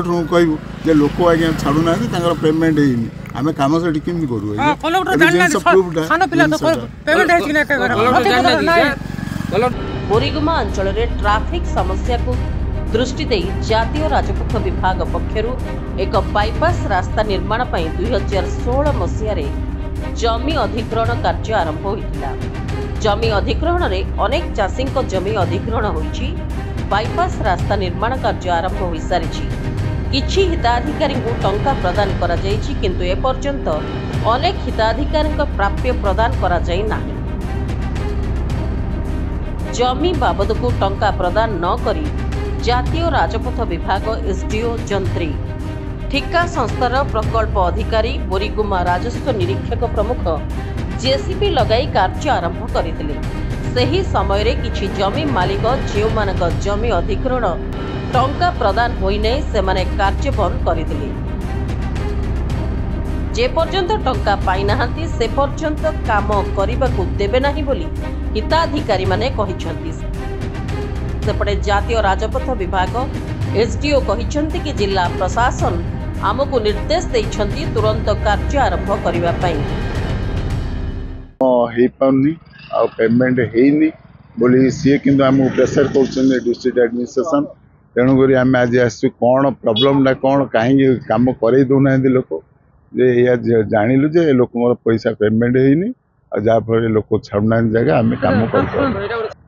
कहूँ जे लोक आज्ञा छाड़ूना पेमेंट होनी आम कम से कमी करूँ बोरीगुमा अंचल ट्राफिक समस्या को दृष्टि दे जातीय राजपथ विभाग पक्षर एक बाईपास रास्ता निर्माण पर 2016 मसीह जमी अधिग्रहण कार्य आरंभ होता। जमी अधिग्रहण में अनेक चाषी जमी अधिग्रहण होती। बाईपास रास्ता निर्माण कार्य आरंभ हो सारी किछि हिताधिकारी को टंका प्रदान करा जायछि, किंतु ए पर्यंत अनेक हिताधिकारी प्राप्य प्रदान करा जाय नाही। जमी बाबद को टंका प्रदान न करी जातीय राजपथ विभाग एसडीओ जंत्री ठिका संस्थार प्रकल्प अधिकारी बोरीगुमा राजस्व निरीक्षक प्रमुख जेसीबी लगाई कार्य आरंभ करथिले। सही समय रे किछि जमी मालिक जेउ मानक जमी अधिग्रहण टंका प्रदान होई नै सेमाने कार्य बंद करथिले। जे पर्यंत टंका पाई नाहंती से पर्यंत काम करिबाकू देबे नाही बोली हिताधिकारी माने कहिसंती। सेपटे जातीय राजपथ विभाग एसडीओ कहिसंती कि जिला प्रशासन आमको निर्देश देइछंती तुरंत कार्य आरंभ करिबा पई हे पाउनी आ पेमेंट हेनी बोली सी किंतु आमको प्रेशर करछन डिस्ट्रिक्ट एडमिनिस्ट्रेशन। तेणुक आम आज आसु कौन प्रोब्लेमटा कौन कहीं कम कर दौना लोक जे जानिलु जे लोक मोर पैसा पेमेंट होनी जहाँफल लोक छाड़ना जगह आम कम कर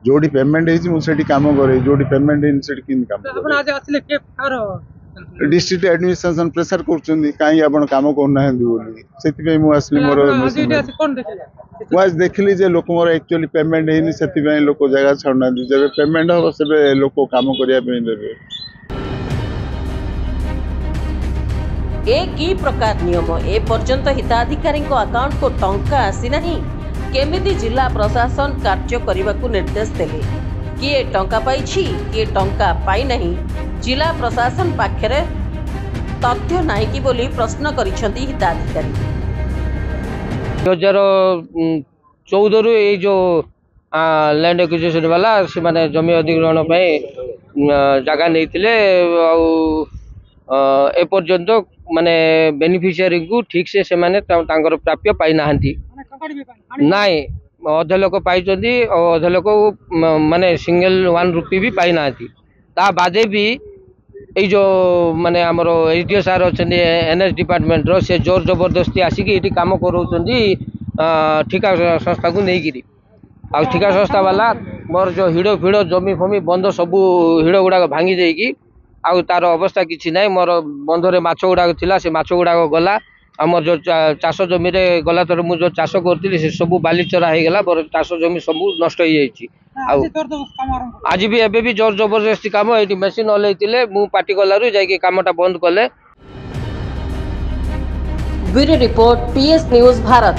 जोटी पेमेंट होती कम करे जोटी पेमेंट होनी कम डिस्ट्रिक्ट एडमिनिस्ट्रेशन प्रेशर करें कहीं आप कम करना से मुझे मोर मुझे देखिली जे लोक मोर एक्चुअली पेमेंट होनी से लोक जगह छाड़ना जब पेमेंट हम से लोक कम करने देवे। एक ही प्रकार नियम ए पर्यंत हिताधिकारी अकाउंट को टंका आसी नहीं केमिति जिला प्रशासन कार्य करने को निर्देश देले किए टंका पाइछि किए टंका पाई नहीं जिला प्रशासन पाखरे तथ्य नहीं कि बोली प्रश्न करिसेंती हिताधिकारी। 2014 रु ये जो लैंड एक्विजिशन वाला से माने जमी अधिग्रहण पे जगह नहीं थिले ए पर्यंत माने बेनिफिशियरी को ठीक से माने तांकर प्राप्य पाई नाहंती नाई अधे लोक पाई अधे लोक माने सिंगल 1 रुपी भी पाई नाहंती। ता बादे भी ये जो माने हमरो एसडीओ सार अछनी एनएस डिपार्टमेंट रो से जोर जबरदस्ती आसिक ये काम करोचंदी ठिका संस्था को नहीं गिरी आ ठिका संस्था वाला मोर जो हिड़ो फिड़ो जमी फमी बंद सबू हिड़ो गुड़ा भांगी देकी आउ तार अवस्था किसी ना मोर बंधरे माछ गुड़ा थिला से माछ गुड़ा गला आमर जो चाष जमी रे गला थर मु जो चाष करती से सब बालीचरा हो गला मोर चाष जमी सब नष्ट हो जाइए। आज भी एबे भी जोर जबरदस्ती काम ये मेसीन हल्ले मु पार्टी गलु जाकि कामटा बंद कले। Bureau report PS news Bharat.